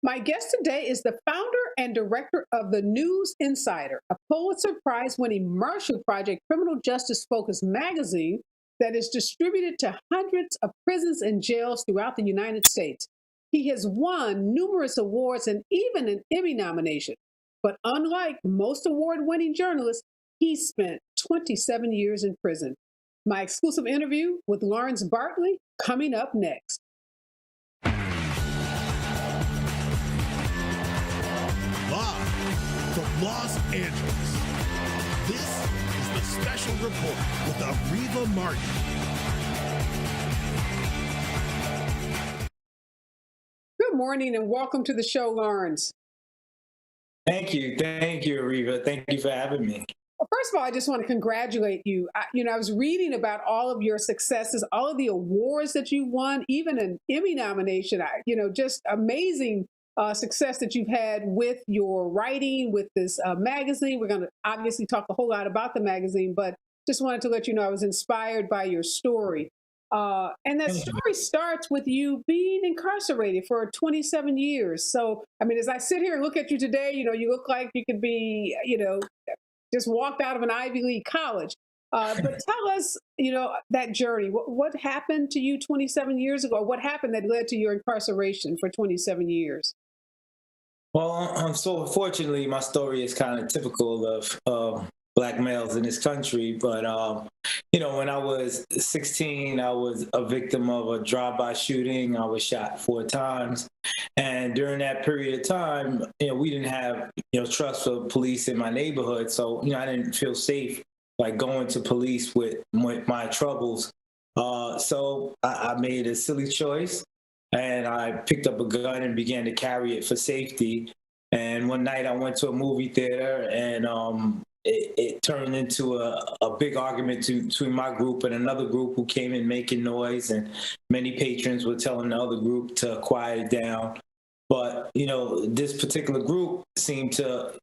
My guest today is the founder and director of the News Insider, a Pulitzer Prize winning Marshall Project criminal justice focused magazine that is distributed to hundreds of prisons and jails throughout the United States. He has won numerous awards and even an Emmy nomination. But unlike most award winning journalists, he spent 27 years in prison. My exclusive interview with Lawrence Bartley coming up next. Live from Los Angeles, this is the Special Report with Areva Martin. Good morning and welcome to the show, Lawrence. Thank you, Areva. Thank you for having me. Well, first of all, I just want to congratulate you. I was reading about all of your successes, all of the awards that you won, even an Emmy nomination. Just amazing success that you've had with your writing, with this magazine. We're going to obviously talk a whole lot about the magazine, but just wanted to let you know I was inspired by your story. And that story starts with you being incarcerated for 27 years. So, as I sit here and look at you today, you look like you could be, just walked out of an Ivy League college. But tell us, that journey. What happened to you 27 years ago? What happened that led to your incarceration for 27 years? Well, so fortunately, my story is kind of typical of Black males in this country. But, when I was 16, I was a victim of a drive-by shooting. I was shot 4 times. And during that period of time, we didn't have, trust for police in my neighborhood. So, I didn't feel safe, like going to police with my troubles. So I made a silly choice. And I picked up a gun and began to carry it for safety. And one night I went to a movie theater and it turned into a big argument between my group and another group who came in making noise. And many patrons were telling the other group to quiet down. But, this particular group seemed to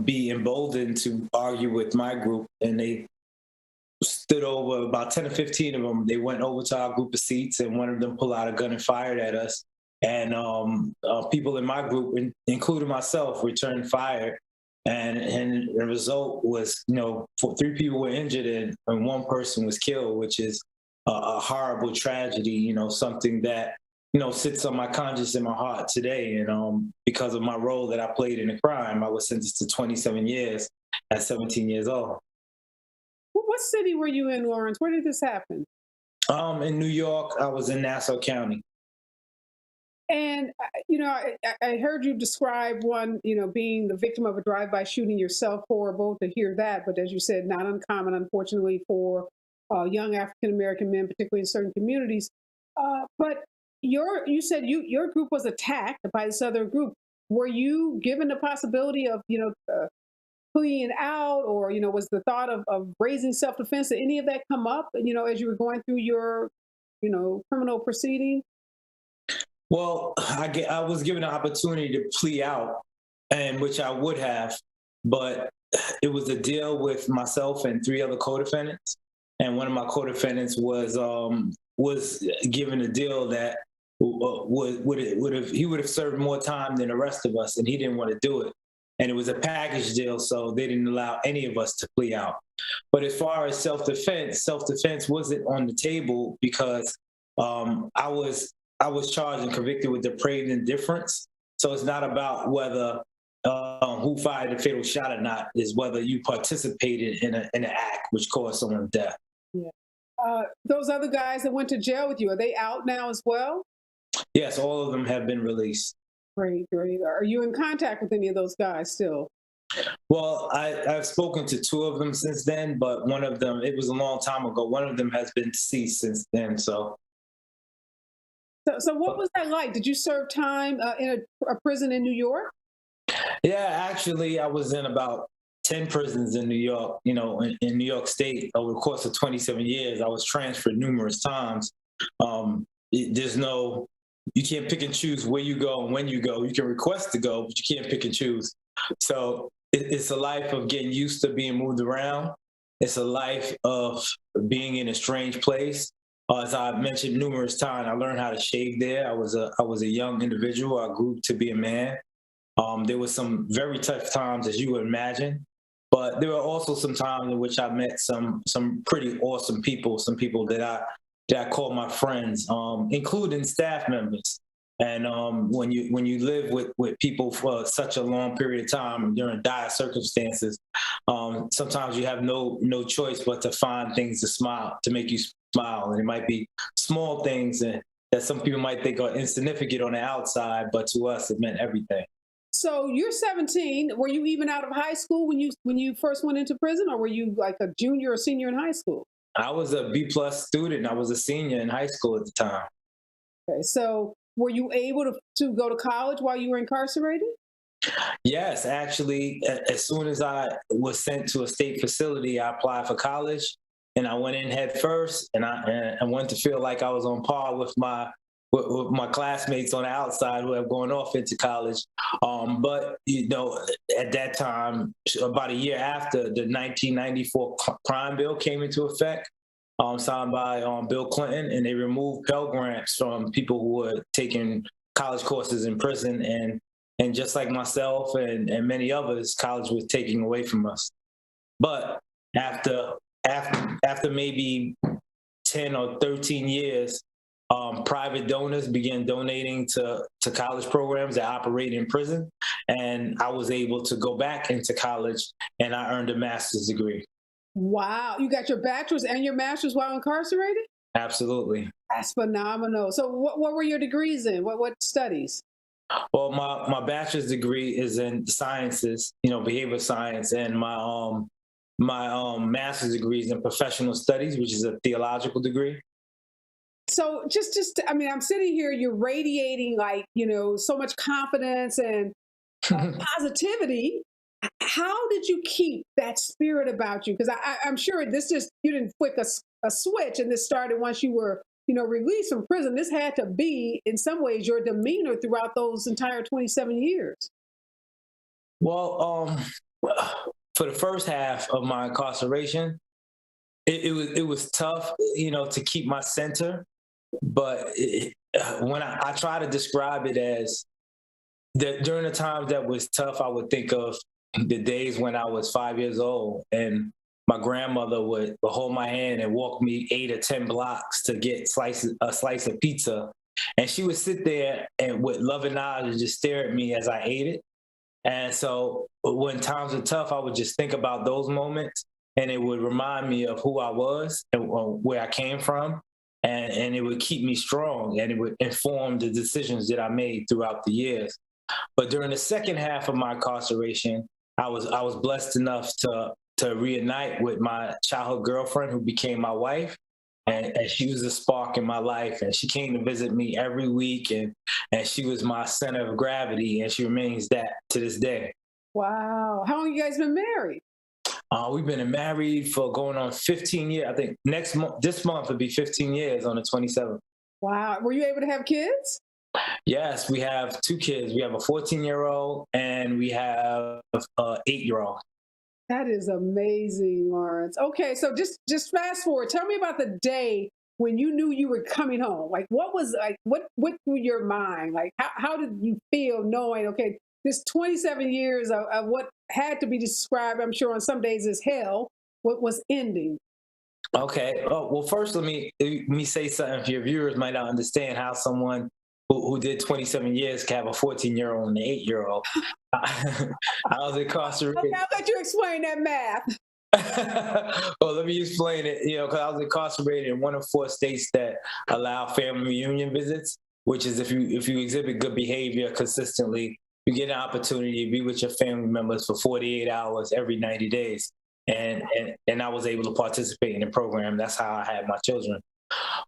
be emboldened to argue with my group. And they stood over, about 10 or 15 of them. They went over to our group of seats and one of them pulled out a gun and fired at us. And people in my group, including myself, returned fire. And the result was, 3 people were injured and 1 person was killed, which is a horrible tragedy, something that, sits on my conscience and my heart today. And because of my role that I played in the crime, I was sentenced to 27 years at 17 years old. What city were you in, Lawrence? Where did this happen? In New York, I was in Nassau County. And, I heard you describe one, being the victim of a drive-by shooting yourself. Horrible to hear that. But as you said, not uncommon, unfortunately, for young African-American men, particularly in certain communities. But you said your group was attacked by this other group. Were you given the possibility of, pleading out, or, was the thought of raising self-defense? Did any of that come up, as you were going through your, criminal proceeding? Well, I was given an opportunity to plea out, and which I would have, but it was a deal with myself and 3 other co-defendants. And one of my co-defendants was given a deal that he would have served more time than the rest of us, and he didn't want to do it. And it was a package deal, so they didn't allow any of us to plea out. But as far as self-defense wasn't on the table because I was charged and convicted with depraved indifference. So it's not about whether who fired the fatal shot or not, is whether you participated in an act which caused someone's death. Yeah. Those other guys that went to jail with you, are they out now as well? Yes, all of them have been released. Great. Are you in contact with any of those guys still? Well, I've spoken to 2 of them since then, but one of them, it was a long time ago. One of them has been deceased since then, So what was that like? Did you serve time in a prison in New York? Yeah, actually, I was in about 10 prisons in New York, in New York State. Over the course of 27 years, I was transferred numerous times. You can't pick and choose where you go and when you go. You can request to go, but you can't pick and choose. So it's a life of getting used to being moved around. It's a life of being in a strange place. As I mentioned numerous times, I learned how to shave there. I was a young individual. I grew to be a man. There was some very tough times, as you would imagine, but there were also some times in which I met some pretty awesome people, some people that I call my friends, including staff members. And when you live with people for such a long period of time during dire circumstances, sometimes you have no choice but to find things to make you smile. And it might be small things that some people might think are insignificant on the outside, but to us it meant everything. So you're 17. Were you even out of high school when you first went into prison, or were you like a junior or senior in high school? I was a B+ student. I was a senior in high school at the time. Okay, so were you able to go to college while you were incarcerated? Yes, actually, as soon as I was sent to a state facility, I applied for college, and I went in head first, and I wanted to feel like I was on par with my classmates on the outside who have gone off into college. But you know, at that time, about a year after the 1994 crime bill came into effect, signed by Bill Clinton, and they removed Pell Grants from people who were taking college courses in prison, and just like myself and many others, college was taken away from us. But after maybe 10 or 13 years, private donors began donating to college programs that operate in prison, and I was able to go back into college, and I earned a master's degree. Wow, you got your bachelor's and your master's while incarcerated? Absolutely. That's phenomenal. So what were your degrees in? What studies? Well, my bachelor's degree is in sciences, behavioral science, and my master's degree is in professional studies, which is a theological degree. So I mean, I'm sitting here, you're radiating like, so much confidence and positivity. How did you keep that spirit about you? Because I'm sure you didn't flick a switch and this started once you were, released from prison. This had to be, in some ways, your demeanor throughout those entire 27 years. Well, for the first half of my incarceration, it was tough, to keep my center. But when I try to describe it as that during the times that was tough, I would think of the days when I was 5 years old and my grandmother would hold my hand and walk me 8 or 10 blocks to get a slice of pizza. And she would sit there and with loving eyes and just stare at me as I ate it. And so when times were tough, I would just think about those moments, and it would remind me of who I was and where I came from. And it would keep me strong, and it would inform the decisions that I made throughout the years. But during the second half of my incarceration, I was blessed enough to reunite with my childhood girlfriend, who became my wife, and she was a spark in my life. And she came to visit me every week, and she was my center of gravity, and she remains that to this day. Wow. How long have you guys been married? We've been married for going on 15 years. I think this month would be 15 years on the 27th. Wow. Were you able to have kids? Yes, we have 2 kids. We have a 14-year-old and we have an 8-year-old. That is amazing, Lawrence. Okay, so just fast forward. Tell me about the day when you knew you were coming home. Like, what through your mind? Like, how did you feel knowing, okay, this 27 years of what had to be described, I'm sure on some days as hell, what was ending? Okay. Oh, well, first let me say something. For your viewers might not understand how someone who did 27 years can have a 14-year-old and an 8-year-old. I was incarcerated. Okay, I'll let you explain that math. Well, let me explain it. Because I was incarcerated in one of 4 states that allow family reunion visits, which is if you exhibit good behavior consistently, you get an opportunity to be with your family members for 48 hours every 90 days. And I was able to participate in the program. That's how I had my children.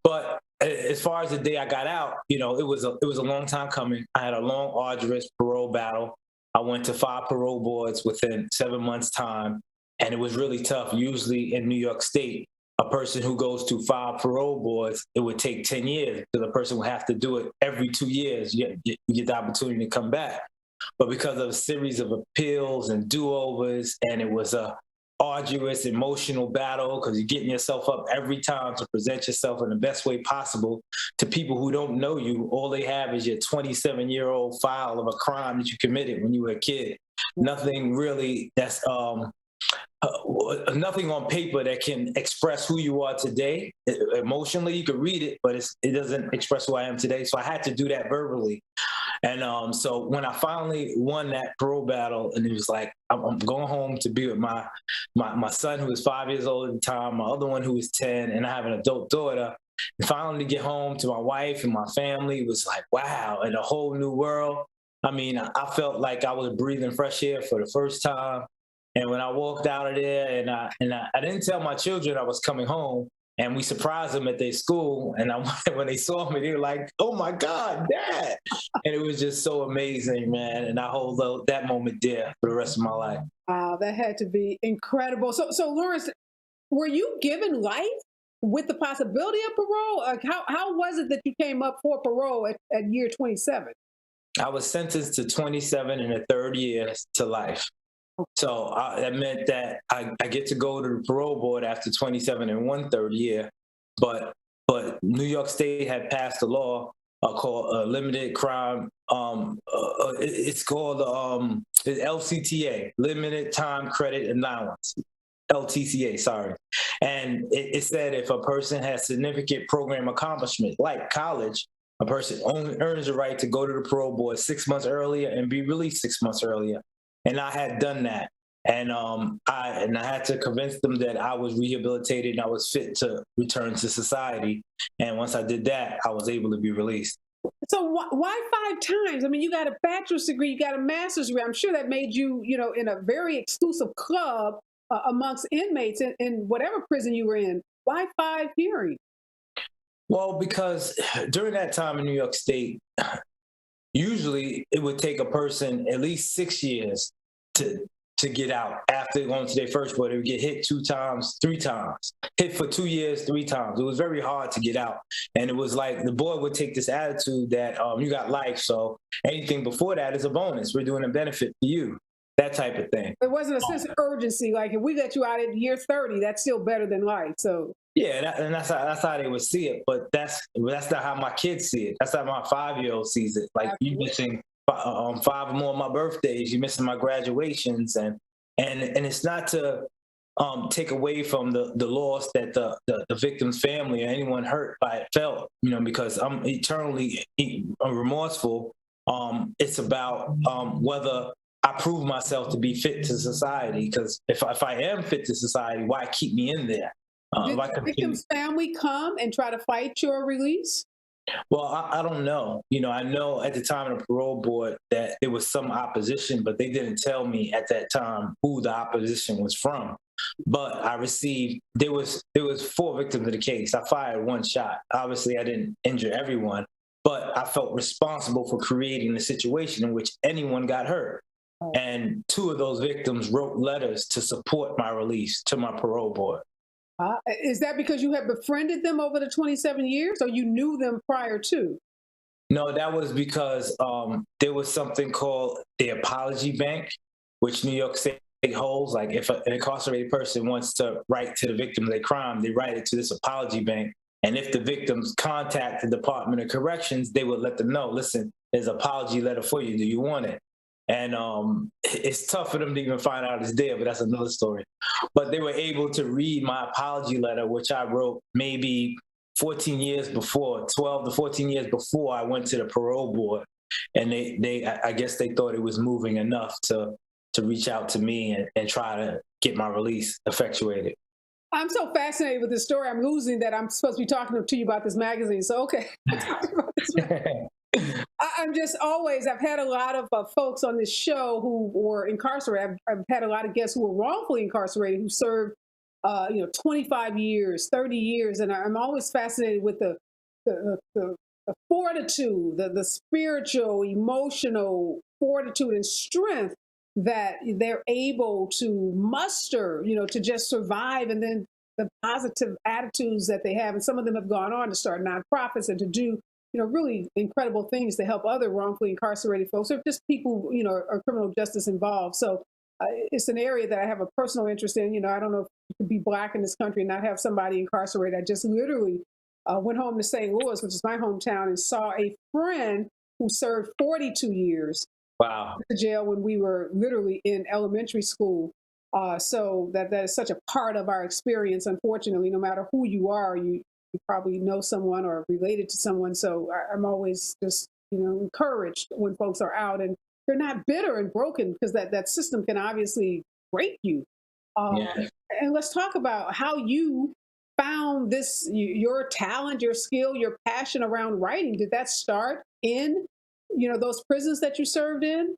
But as far as the day I got out, it was a long time coming. I had a long, arduous parole battle. I went to 5 parole boards within 7 months' time, and it was really tough. Usually in New York State, a person who goes to 5 parole boards, it would take 10 years. So the person would have to do it every 2 years. You get the opportunity to come back. But because of a series of appeals and do-overs, and it was a arduous emotional battle because you're getting yourself up every time to present yourself in the best way possible to people who don't know you. All they have is your 27-year-old file of a crime that you committed when you were a kid. Nothing really that's nothing on paper that can express who you are today. Emotionally, you could read it, but it doesn't express who I am today. So I had to do that verbally. And so when I finally won that parole battle, and it was like, I'm going home to be with my son, who was 5 years old at the time, my other one who was 10, and I have an adult daughter. And finally to get home to my wife and my family was like, wow, and a whole new world. I mean, I felt like I was breathing fresh air for the first time. And when I walked out of there, and I didn't tell my children I was coming home, and we surprised them at their school. And when they saw me, they were like, "Oh my God, Dad!" And it was just so amazing, man. And I hold that moment dear for the rest of my life. Wow, that had to be incredible. So Lawrence, were you given life with the possibility of parole? Like how was it that you came up for parole at year 27? I was sentenced to 27 and a third year to life. So that meant that I get to go to the parole board after 27 and 1/3 year, but New York State had passed a law called limited crime. It's called the LCTA, Limited Time Credit Allowance, LTCA, sorry. And it said if a person has significant program accomplishment, like college, a person only earns the right to go to the parole board 6 months earlier and be released 6 months earlier. And I had done that. And I had to convince them that I was rehabilitated and I was fit to return to society. And once I did that, I was able to be released. So why 5 times? I mean, you got a bachelor's degree, you got a master's degree. I'm sure that made you, in a very exclusive club amongst inmates in whatever prison you were in. Why 5 hearings? Well, because during that time in New York State, usually it would take a person at least 6 years to get out after going to their first board. They would get hit 2 times, 3 times, hit for 2 years, 3 times. It was very hard to get out. And it was like the board would take this attitude that you got life, so anything before that is a bonus. We're doing a benefit for you, that type of thing. There wasn't a sense of urgency. Like if we let you out at year 30, that's still better than life. So yeah, and that's how they would see it. But that's not how my kids see it. That's how my 5-year-old sees it. Like you missing 5 or more of my birthdays, you missing my graduations, and it's not to take away from the loss that the victim's family or anyone hurt by it felt, because I'm eternally remorseful. It's about whether I prove myself to be fit to society. Because if I am fit to society, why keep me in there? Did the victim's family come and try to fight your release? Well, I don't know. I know at the time of the parole board that there was some opposition, but they didn't tell me at that time who the opposition was from. But I received, there was 4 victims of the case. I fired 1 shot. Obviously, I didn't injure everyone, but I felt responsible for creating a situation in which anyone got hurt. And 2 of those victims wrote letters to support my release to my parole board. Is that because you had befriended them over the 27 years, or you knew them prior to? No, that was because there was something called the apology bank, which New York State holds. Like if an incarcerated person wants to write to the victim of their crime, they write it to this apology bank. And if the victims contact the Department of Corrections, they would let them know, listen, there's an apology letter for you. Do you want it? And it's tough for them to even find out it's there, but that's another story. But they were able to read my apology letter, which I wrote maybe 14 years before, 12 to 14 years before I went to the parole board. And I guess they thought it was moving enough to reach out to me and try to get my release effectuated. I'm so fascinated with this story. I'm losing that I'm supposed to be talking to you about this magazine. So, okay. I'm just I've had a lot of folks on this show who were incarcerated. I've had a lot of guests who were wrongfully incarcerated who served, 25 years, 30 years. And I'm always fascinated with the fortitude, the spiritual, emotional fortitude and strength that they're able to muster, to just survive. And then the positive attitudes that they have. And some of them have gone on to start nonprofits and to do really incredible things to help other wrongfully incarcerated folks or just people, are criminal justice involved. So it's an area that I have a personal interest in. You know, I don't know if you could be Black in this country and not have somebody incarcerated. I just literally went home to St. Louis, which is my hometown, and saw a friend who served 42 years Wow. in jail when we were literally in elementary school. So that is such a part of our experience. Unfortunately, no matter who you are, you probably know someone or related to someone. So I'm always just, you know, encouraged when folks are out and they're not bitter and broken, because that system can obviously break you. Yeah. And let's talk about how you found this, your talent, your skill, your passion around writing. Did that start in, you know, those prisons that you served in?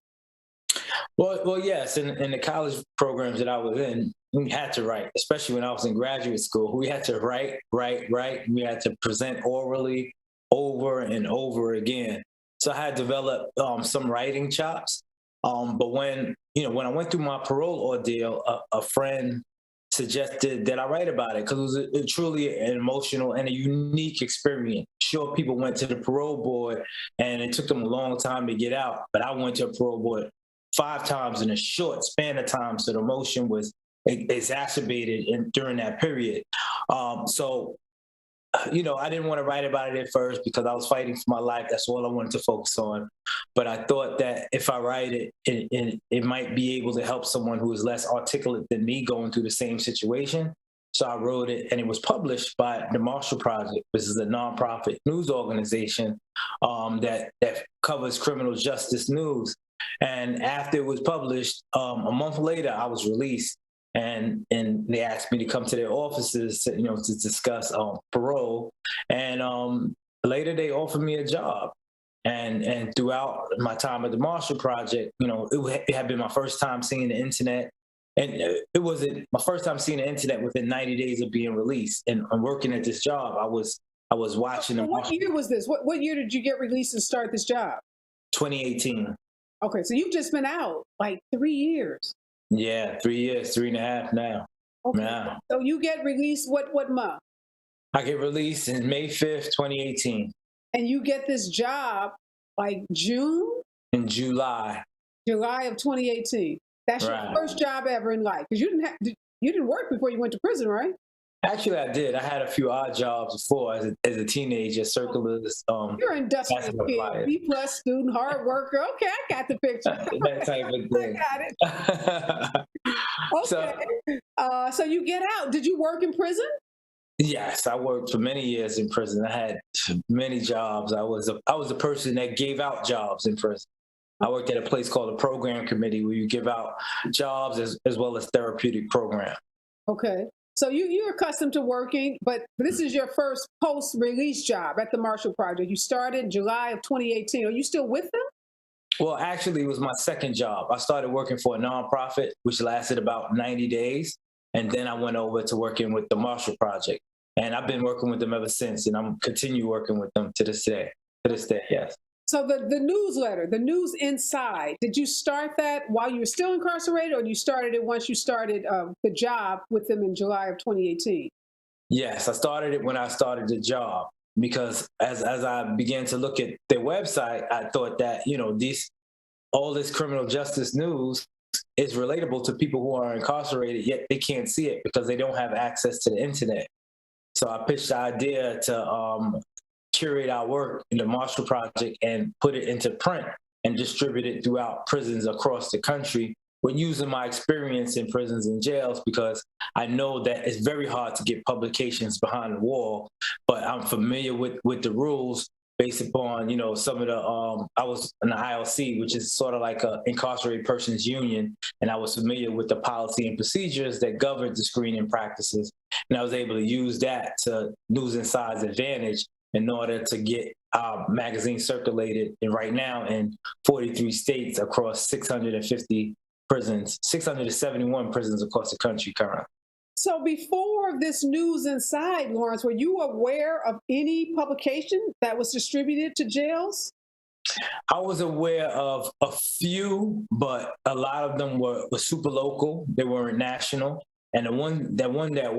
Well, yes. In the college programs that I was in, we had to write, especially when I was in graduate school. We had to write. We had to present orally over and over again. So I had developed some writing chops. But when I went through my parole ordeal, a friend suggested that I write about it because it was a truly an emotional and a unique experience. Sure, people went to the parole board and it took them a long time to get out, but I went to a parole board 5 times in a short span of time, so the emotion was exacerbated during that period. So I didn't want to write about it at first because I was fighting for my life. That's all I wanted to focus on. But I thought that if I write it, it might be able to help someone who is less articulate than me going through the same situation. So I wrote it, and it was published by the Marshall Project, which is a nonprofit news organization that covers criminal justice news. And after it was published, a month later, I was released. And they asked me to come to their offices to discuss parole. And later they offered me a job. And throughout my time at the Marshall Project, it had been my first time seeing the internet. And it wasn't my first time seeing the internet within 90 days of being released. And I'm working at this job. I was watching them. What year was this? What year did you get released and start this job? 2018. Okay, so you've just been out like 3 years. Yeah, 3 years, 3.5 now. Okay. Now. So you get released what month? I get released in May 5th, 2018. And you get this job like June? In July. July of 2018. That's right. Your first job ever in life, because you didn't work before you went to prison, right? Actually, I did. I had a few odd jobs before as a teenager, circulars. You're an industrious kid, B+ student, hard worker. Okay, I got the picture. That type of thing. I got it. Okay. So you get out. Did you work in prison? Yes, I worked for many years in prison. I had many jobs. I was a person that gave out jobs in prison. I worked at a place called the Program Committee, where you give out jobs as well as therapeutic program. Okay. So you're accustomed to working, but this is your first post-release job at the Marshall Project. You started July of 2018. Are you still with them? Well, actually, it was my second job. I started working for a nonprofit, which lasted about 90 days. And then I went over to working with the Marshall Project. And I've been working with them ever since, and I'm continue working with them to this day. Yes. So the newsletter, the News Inside, did you start that while you were still incarcerated, or you started it once you started the job with them in July of 2018? Yes, I started it when I started the job, because as I began to look at their website, I thought that, all this criminal justice news is relatable to people who are incarcerated, yet they can't see it because they don't have access to the internet. So I pitched the idea to curate our work in the Marshall Project and put it into print and distribute it throughout prisons across the country, with using my experience in prisons and jails, because I know that it's very hard to get publications behind the wall, but I'm familiar with the rules based upon, some of the, I was in the ILC, which is sort of like an incarcerated persons union, and I was familiar with the policy and procedures that govern the screening practices, and I was able to use that to News Inside's advantage in order to get our magazine circulated, and right now in 43 states across 650 prisons, 671 prisons across the country currently. So before this News Inside, Lawrence, were you aware of any publication that was distributed to jails? I was aware of a few, but a lot of them were super local. They weren't national. And the one that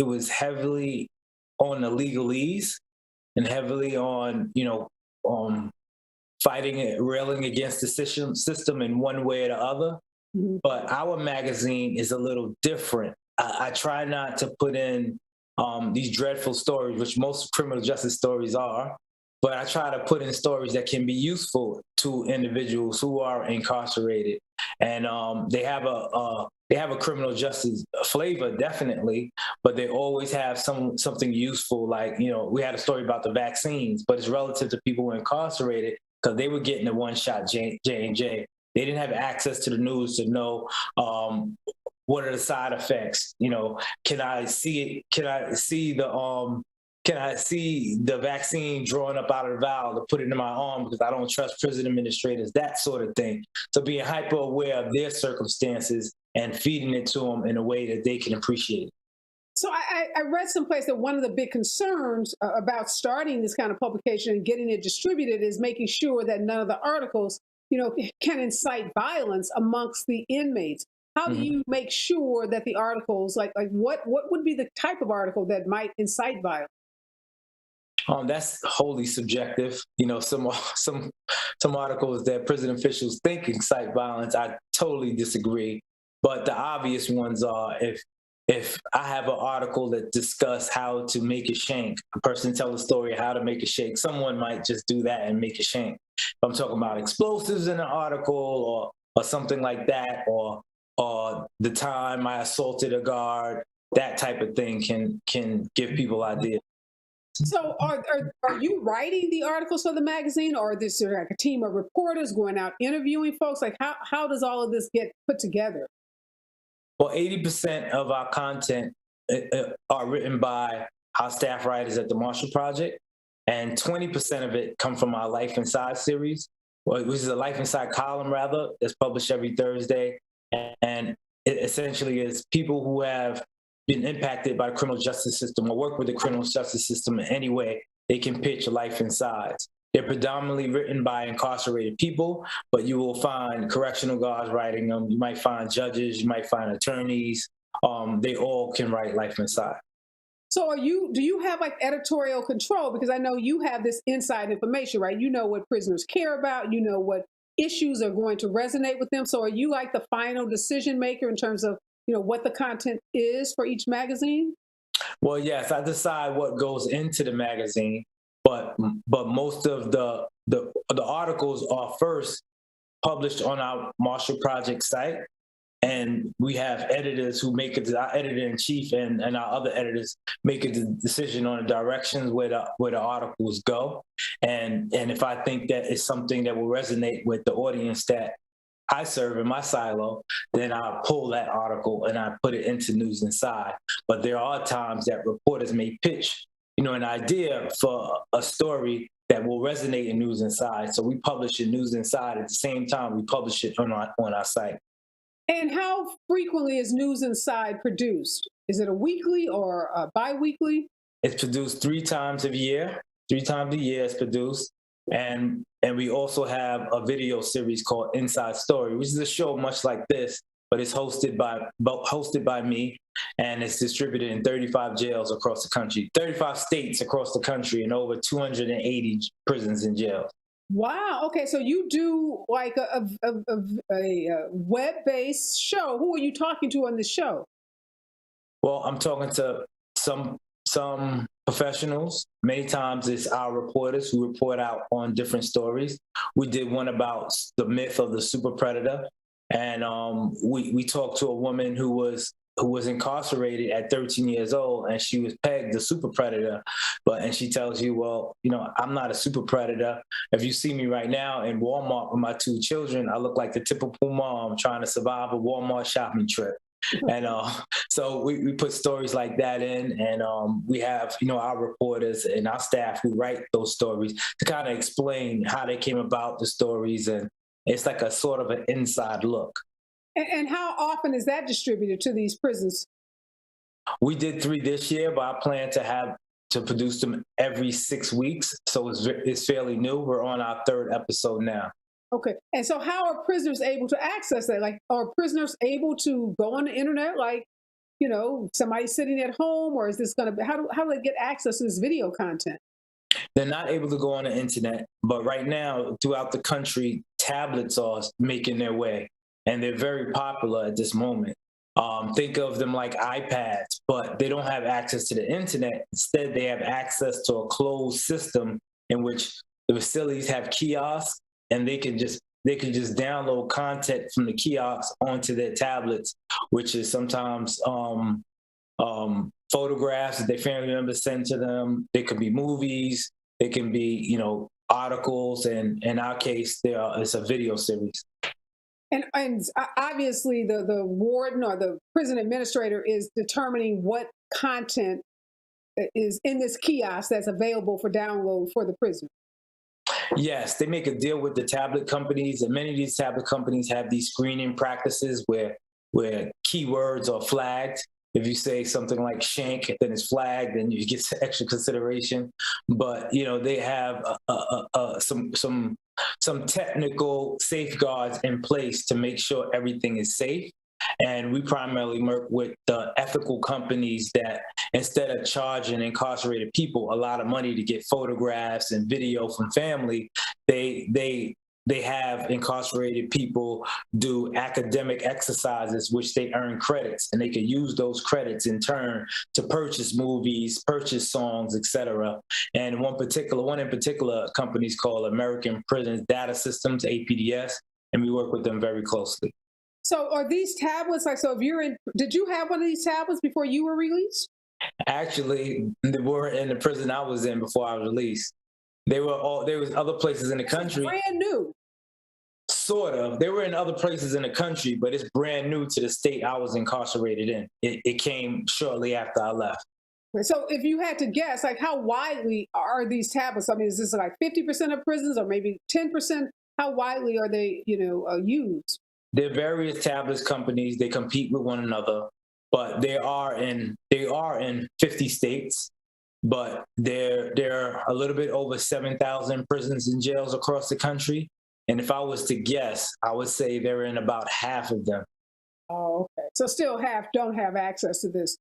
was heavily on the legalese and heavily on, fighting and railing against the system in one way or the other. Mhm. but our magazine is a little different. I try not to put in these dreadful stories, which most criminal justice stories are, but I try to put in stories that can be useful to individuals who are incarcerated, and they have a criminal justice flavor, definitely, but they always have something useful. Like, you know, we had a story about the vaccines, but it's relative to people who are incarcerated because they were getting the one-shot J&J. They didn't have access to the news to know what are the side effects. You know, can I see it? Can I see the vaccine drawn up out of the vial to put it in my arm because I don't trust prison administrators, that sort of thing. So being hyper aware of their circumstances and feeding it to them in a way that they can appreciate it. So I read someplace that one of the big concerns about starting this kind of publication and getting it distributed is making sure that none of the articles, you know, can incite violence amongst the inmates. How do you make sure that the articles, like what would be the type of article that might incite violence? That's wholly subjective. You know, some articles that prison officials think incite violence, I totally disagree. But the obvious ones are if I have an article that discuss how to make a shank, a person tell a story how to make a shake, someone might just do that and make a shank. If I'm talking about explosives in an article or something like that, or the time I assaulted a guard, that type of thing can give people ideas. So are you writing the articles for the magazine, or is there like a team of reporters going out interviewing folks? Like how does all of this get put together? Well, 80% of our content are written by our staff writers at the Marshall Project, and 20% of it come from our Life Inside series, which is a Life Inside column, rather, that's published every Thursday. And it essentially is people who have been impacted by the criminal justice system or work with the criminal justice system in any way they can pitch Life Inside. They're predominantly written by incarcerated people, but you will find correctional guards writing them. You might find judges, you might find attorneys. They all can write Life Inside. So do you have like editorial control? Because I know you have this inside information, right? You know what prisoners care about, you know what issues are going to resonate with them. So are you like the final decision maker in terms of, you know, what the content is for each magazine? Well, yes, I decide what goes into the magazine, but most of the articles are first published on our Marshall Project site, and we have editors who make it. Our editor-in-chief and our other editors make a decision on the directions where the articles go, and if I think that it's something that will resonate with the audience that I serve in my silo, then I pull that article and I put it into News Inside. But there are times that reporters may pitch, you know, an idea for a story that will resonate in News Inside. So we publish in News Inside at the same time we publish it on our site. And how frequently is News Inside produced? Is it a weekly or a bi-weekly? It's produced 3 times a year. 3 times a year it's produced. And we also have a video series called Inside Story, which is a show much like this, but it's hosted by me, and it's distributed in 35 jails across the country, 35 states across the country, and over 280 prisons and jails. Wow. Okay. So you do like a web-based show. Who are you talking to on the show? Well, I'm talking to some professionals. Many times it's our reporters who report out on different stories. We did one about the myth of the super predator, and we talked to a woman who was incarcerated at 13 years old, and she was pegged the super predator. And she tells you, well, you know, I'm not a super predator. If you see me right now in Walmart with my 2 children, I look like the typical mom trying to survive a Walmart shopping trip. And so we put stories like that in, and we have, you know, our reporters and our staff who write those stories to kind of explain how they came about the stories, and it's like a sort of an inside look. And how often is that distributed to these prisons? We did 3 this year, but I plan to produce them every 6 weeks, so it's fairly new. We're on our 3rd episode now. Okay. And so how are prisoners able to access that? Like, are prisoners able to go on the internet, like, you know, somebody sitting at home, or is this going to be, how do they get access to this video content? They're not able to go on the internet, but right now throughout the country, tablets are making their way. and they're very popular at this moment. Think of them like iPads, but they don't have access to the internet. Instead, they have access to a closed system in which the facilities have kiosks, and they can just download content from the kiosks onto their tablets, which is sometimes photographs that their family members send to them. They could be movies. They can be, articles, and in our case, it's a video series. And obviously, the warden or the prison administrator is determining what content is in this kiosk that's available for download for the prisoner. Yes, they make a deal with the tablet companies, and many of these tablet companies have these screening practices where keywords are flagged. If you say something like shank, then it's flagged, then you get extra consideration. But they have some technical safeguards in place to make sure everything is safe. And we primarily work with the ethical companies that, instead of charging incarcerated people a lot of money to get photographs and video from family, they have incarcerated people do academic exercises, which they earn credits, and they can use those credits in turn to purchase movies, purchase songs, etc. And one in particular company is called American Prisons Data Systems, APDS, and we work with them very closely. So are these tablets, did you have one of these tablets before you were released? Actually, they weren't in the prison I was in before I was released. There was other places in the country. It's brand new. Sort of. They were in other places in the country, but it's brand new to the state I was incarcerated in. It came shortly after I left. So if you had to guess, how widely are these tablets? I mean, is this like 50% of prisons or maybe 10%? How widely are they, used? There are various tablets companies. They compete with one another, but they are in 50 states. But there are a little bit over 7,000 prisons and jails across the country. And if I was to guess, I would say they're in about half of them. Oh, okay. So still half don't have access to this.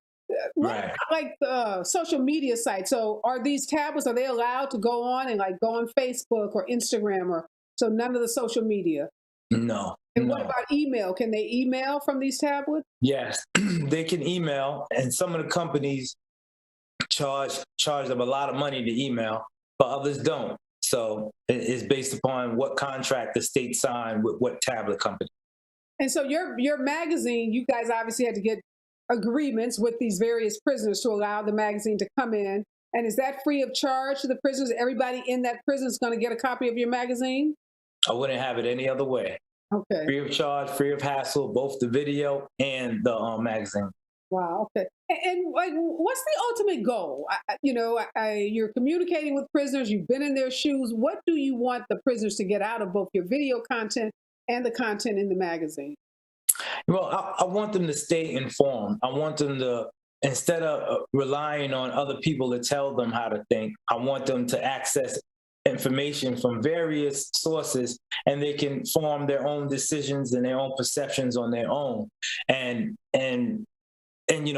Right. Like the social media sites. So are these tablets, are they allowed to go on and go on Facebook or Instagram so none of the social media? No. And what about email? Can they email from these tablets? Yes, they can email, and some of the companies charge them a lot of money to email, but others don't. So it's based upon what contract the state signed with what tablet company. And so your magazine, you guys obviously had to get agreements with these various prisoners to allow the magazine to come in. And is that free of charge to the prisoners? Everybody in that prison is going to get a copy of your magazine? I wouldn't have it any other way. Okay. Free of charge, free of hassle, both the video and the magazine. Wow. Okay. And what's the ultimate goal? You're communicating with prisoners. You've been in their shoes. What do you want the prisoners to get out of both your video content and the content in the magazine? Well, I want them to stay informed. I want them to, instead of relying on other people to tell them how to think, I want them to access information from various sources, and they can form their own decisions and their own perceptions on their own. And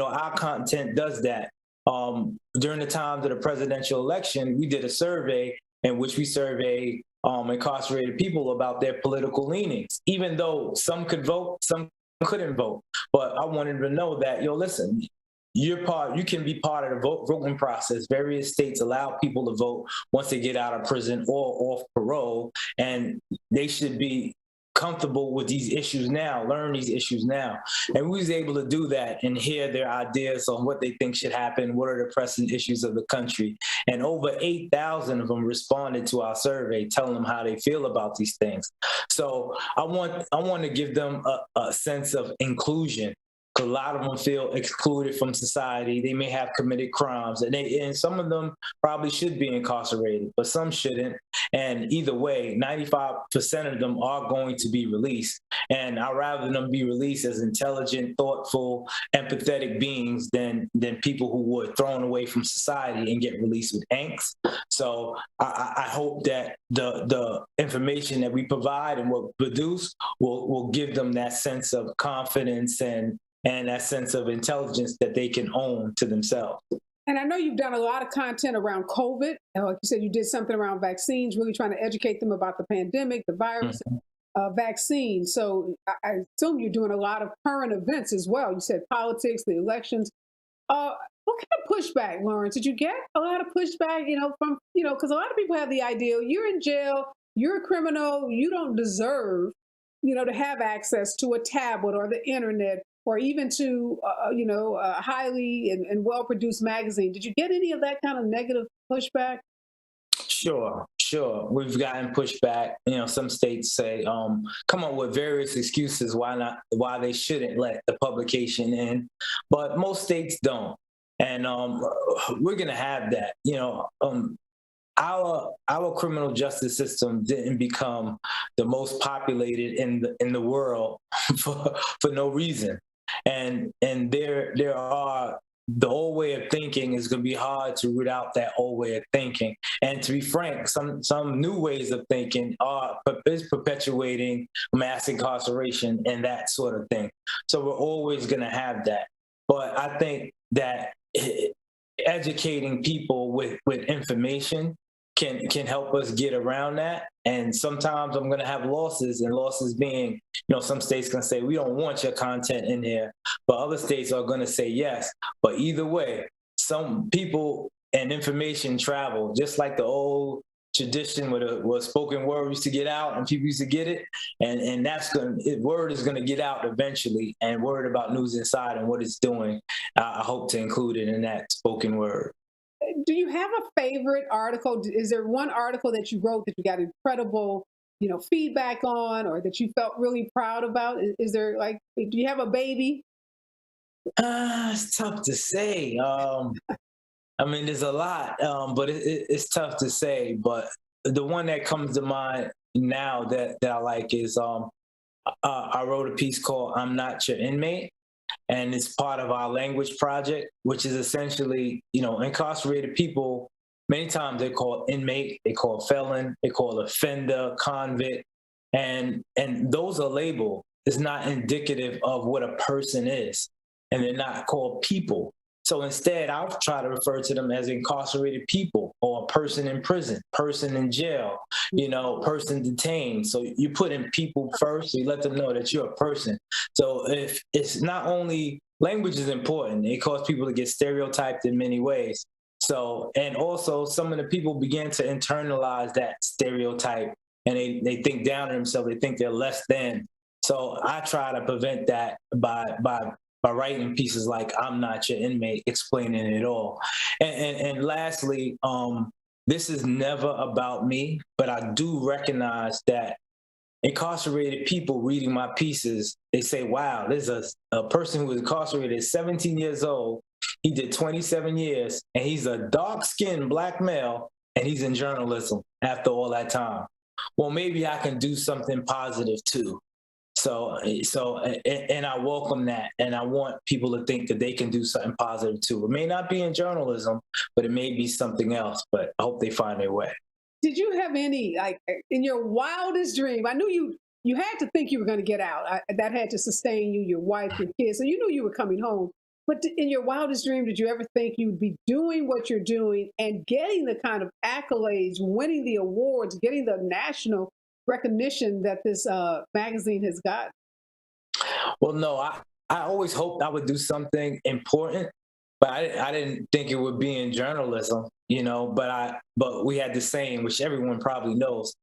our content does that. During the times of the presidential election, we did a survey in which we surveyed incarcerated people about their political leanings, even though some could vote, some couldn't vote. But I wanted them to know that, listen, you can be part of the voting process. Various states allow people to vote once they get out of prison or off parole, and they should be comfortable with these issues now, learn these issues now. And we was able to do that and hear their ideas on what they think should happen, what are the pressing issues of the country. And over 8,000 of them responded to our survey, telling them how they feel about these things. So I want to give them a sense of inclusion. A lot of them feel excluded from society. They may have committed crimes, and some of them probably should be incarcerated, but some shouldn't. And either way, 95% of them are going to be released. And I'd rather them be released as intelligent, thoughtful, empathetic beings than people who were thrown away from society and get released with angst. So I hope that the information that we provide and what we produce will give them that sense of confidence and that sense of intelligence that they can own to themselves. And I know you've done a lot of content around COVID. And like you said, you did something around vaccines, really trying to educate them about the pandemic, the virus. Mm-hmm. vaccine. So I assume you're doing a lot of current events as well. You said politics, the elections. What kind of pushback, Lawrence? Did you get a lot of pushback, from, because a lot of people have the idea you're in jail, you're a criminal, you don't deserve, to have access to a tablet or the internet or even to, a highly and well-produced magazine. Did you get any of that kind of negative pushback? Sure, sure. We've gotten pushback. Some states say, come up with various excuses why they shouldn't let the publication in, but most states don't. And we're gonna have that. Our criminal justice system didn't become the most populated in the world for no reason. And there are, the old way of thinking is going to be hard to root out that old way of thinking. And to be frank, some new ways of thinking is perpetuating mass incarceration and that sort of thing. So we're always going to have that. But I think that educating people with information can help us get around that. And sometimes I'm going to have losses, and losses being, some states going to say, we don't want your content in here, but other states are going to say yes. But either way, some people and information travel, just like the old tradition where spoken word used to get out and people used to get it. And word is going to get out eventually, and word about News Inside and what it's doing, I hope to include it in that spoken word. Do you have a favorite article? Is there one article that you wrote that you got incredible, feedback on, or that you felt really proud about? Is there, do you have a baby? It's tough to say. There's a lot, but it's tough to say. But the one that comes to mind now that I like is I wrote a piece called "I'm Not Your Inmate." And it's part of our language project, which is essentially, incarcerated people. Many times they're called inmate, they call felon, they call offender, convict, and those are labeled. It's not indicative of what a person is, and they're not called people. So instead, I'll try to refer to them as incarcerated people, or a person in prison, person in jail, person detained. So you put in people first, so you let them know that you're a person. So if it's not only language is important, it causes people to get stereotyped in many ways. So, and also some of the people begin to internalize that stereotype, and they think down on themselves, they think they're less than. So I try to prevent that by writing pieces like "I'm Not Your Inmate," explaining it all. And lastly, this is never about me, but I do recognize that incarcerated people reading my pieces, they say, wow, there's a person who was incarcerated 17 years old. He did 27 years, and he's a dark-skinned Black male, and he's in journalism after all that time. Well, maybe I can do something positive too. So, and I welcome that, and I want people to think that they can do something positive too. It may not be in journalism, but it may be something else. But I hope they find their way. Did you have any, in your wildest dream? I knew you had to think you were going to get out. That had to sustain you, your wife, your kids. So you knew you were coming home. But in your wildest dream, did you ever think you would be doing what you're doing and getting the kind of accolades, winning the awards, getting the national recognition that this magazine has got? Well, no, I always hoped I would do something important, but I didn't think it would be in journalism, but we had the saying, which everyone probably knows,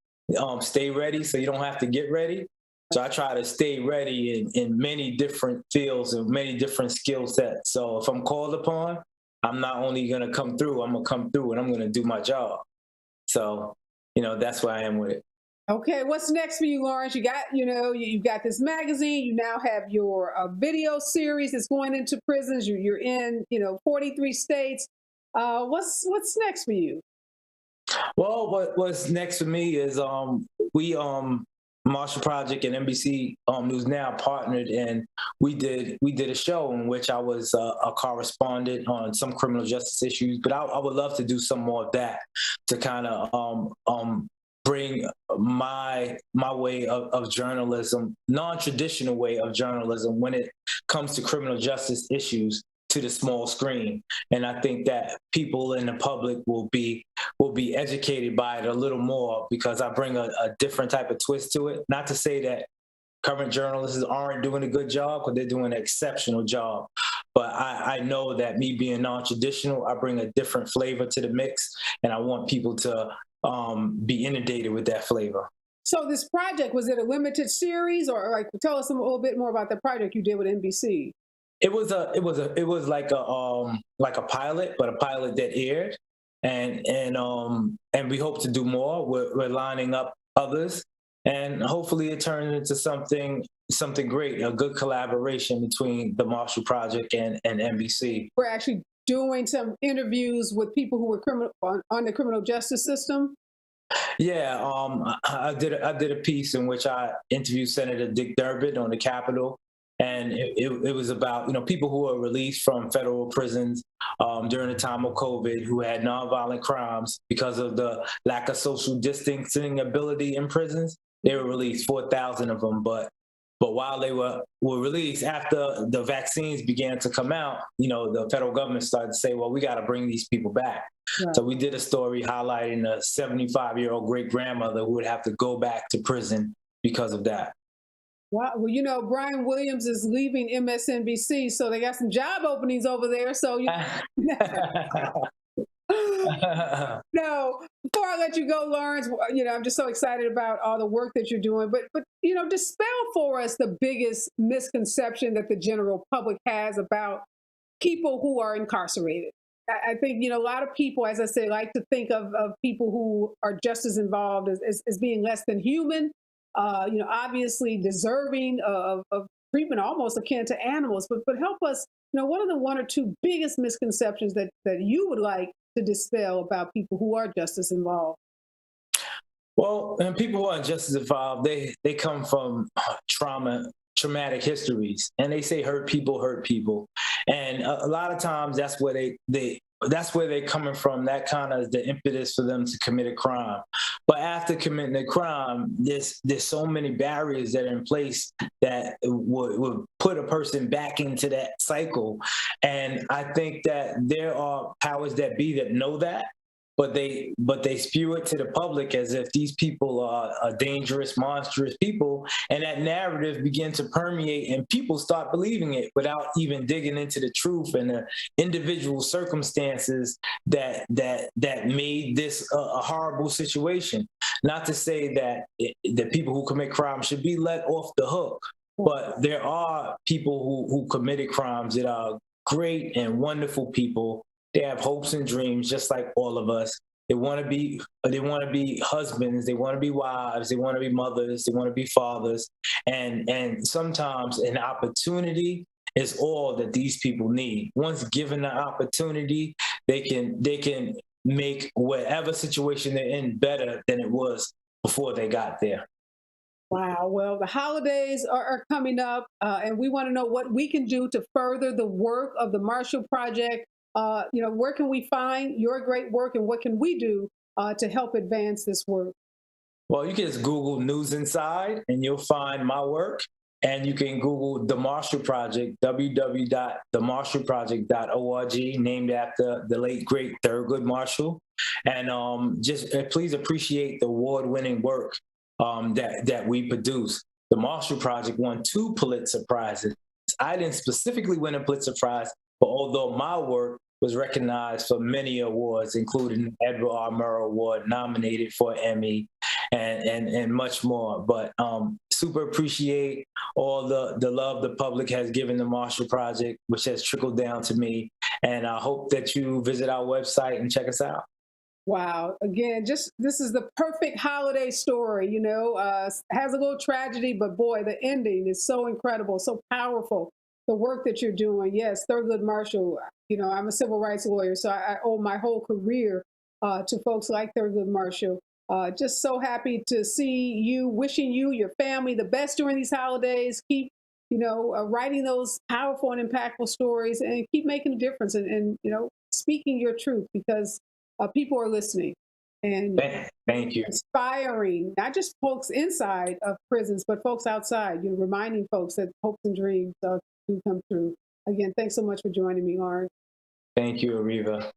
stay ready so you don't have to get ready. So I try to stay ready in many different fields and many different skill sets. So if I'm called upon, I'm not only going to come through, I'm going to come through and I'm going to do my job. So, that's where I am with it. Okay, what's next for you, Lawrence? You got, you've got this magazine. You now have your video series that's going into prisons. You're in, 43 states. What's next for you? Well, what's next for me is we Marshall Project and NBC News Now partnered, and we did a show in which I was a correspondent on some criminal justice issues. But I would love to do some more of that to kind of bring my way of journalism, non-traditional way of journalism when it comes to criminal justice issues to the small screen. And I think that people in the public will be educated by it a little more because I bring a different type of twist to it. Not to say that current journalists aren't doing a good job, because they're doing an exceptional job. But I know that me being non-traditional, I bring a different flavor to the mix, and I want people to be inundated with that flavor. So this project, was it a limited series, or like tell us a little bit more about the project you did with NBC? It was like a pilot, but a pilot that aired, and we hope to do more. We're lining up others, and hopefully it turns into something great, a good collaboration between the Marshall Project and NBC. We're actually doing some interviews with people who were on the criminal justice system. Yeah, I did a piece in which I interviewed Senator Dick Durbin on the Capitol, and it was about people who were released from federal prisons during the time of COVID, who had nonviolent crimes because of the lack of social distancing ability in prisons. They were released, 4,000 of them, but while they were released, after the vaccines began to come out, the federal government started to say, well, we got to bring these people back. Right. So we did a story highlighting a 75-year-old great-grandmother who would have to go back to prison because of that. Wow. Well, Brian Williams is leaving MSNBC, so they got some job openings over there. So No, before I let you go, Lawrence, I'm just so excited about all the work that you're doing. But dispel for us the biggest misconception that the general public has about people who are incarcerated. I think, a lot of people, as I say, like to think of people who are just as involved as being less than human, obviously deserving of treatment almost akin to animals. But help us, what are the one or two biggest misconceptions that you would like to dispel about people who are just as involved? Well, and people who are just as involved, they come from traumatic histories, and they say hurt people, and a lot of times that's where that's where they're coming from. That kind of is the impetus for them to commit a crime. But after committing a crime, there's so many barriers that are in place that would put a person back into that cycle. And I think that there are powers that be that know that, but they spew it to the public as if these people are dangerous, monstrous people, and that narrative begins to permeate, and people start believing it without even digging into the truth and the individual circumstances that made this a horrible situation. Not to say that the people who commit crimes should be let off the hook, but there are people who committed crimes that are great and wonderful people. They have hopes and dreams, just like all of us. They want to be husbands. They want to be wives. They want to be mothers. They want to be fathers. And sometimes an opportunity is all that these people need. Once given the opportunity, they can make whatever situation they're in better than it was before they got there. Wow. Well, the holidays are coming up, and we want to know what we can do to further the work of the Marshall Project. Where can we find your great work, and what can we do to help advance this work? Well, you can just Google News Inside and you'll find my work. And you can Google The Marshall Project, www.themarshallproject.org, named after the late, great Thurgood Marshall. And just please appreciate the award-winning work that we produce. The Marshall Project won 2 Pulitzer Prizes. I didn't specifically win a Pulitzer Prize, but although my work was recognized for many awards, including the Edward R. Murrow Award, nominated for an Emmy, and much more. But super appreciate all the love the public has given the Marshall Project, which has trickled down to me. And I hope that you visit our website and check us out. Wow. Again, this is the perfect holiday story, has a little tragedy, but boy, the ending is so incredible, so powerful. The work that you're doing. Yes, Thurgood Marshall, I'm a civil rights lawyer, so I owe my whole career to folks like Thurgood Marshall. Just so happy to see you, wishing you, your family the best during these holidays. Keep, writing those powerful and impactful stories, and keep making a difference and speaking your truth, because people are listening. And thank you. Inspiring, not just folks inside of prisons, but folks outside, reminding folks that hopes and dreams do come true. Again, thanks so much for joining me, Lawrence. Thank you, Areva.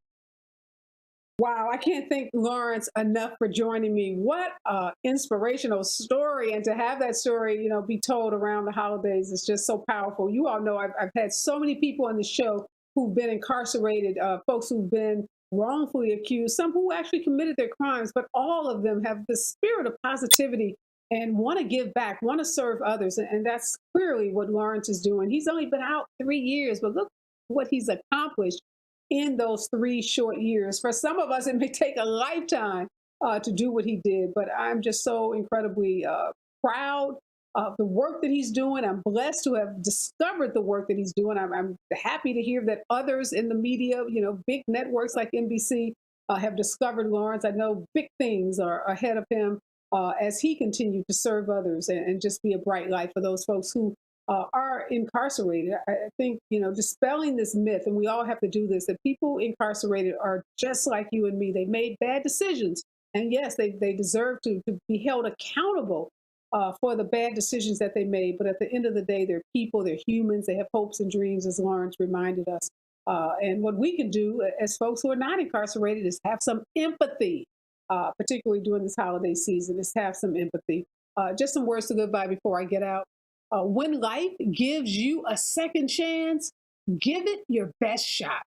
Wow, I can't thank Lawrence enough for joining me. What a inspirational story, and to have that story, be told around the holidays is just so powerful. You all know I've had so many people on the show who've been incarcerated, folks who've been wrongfully accused, some who actually committed their crimes, but all of them have the spirit of positivity and want to give back, want to serve others, and that's clearly what Lawrence is doing. He's only been out 3 years, but look what he's accomplished in those 3 short years. For some of us, it may take a lifetime to do what he did, but I'm just so incredibly proud of the work that he's doing. I'm blessed to have discovered the work that he's doing. I'm happy to hear that others in the media, big networks like NBC, have discovered Lawrence. I know big things are ahead of him as he continued to serve others and just be a bright light for those folks who are incarcerated. I think, dispelling this myth, and we all have to do this, that people incarcerated are just like you and me. They made bad decisions. And yes, they deserve to be held accountable for the bad decisions that they made. But at the end of the day, they're people, they're humans, they have hopes and dreams, as Lawrence reminded us. And what we can do as folks who are not incarcerated is have some empathy, particularly during this holiday season, is have some empathy. Just some words to goodbye before I get out. When life gives you a second chance, give it your best shot.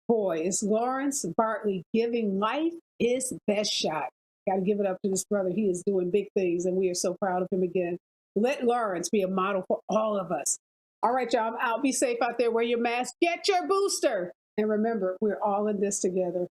Boy, is Lawrence Bartley giving life his best shot. Got to give it up to this brother. He is doing big things, and we are so proud of him again. Let Lawrence be a model for all of us. All right, y'all, I'm out. Be safe out there. Wear your mask. Get your booster. And remember, we're all in this together.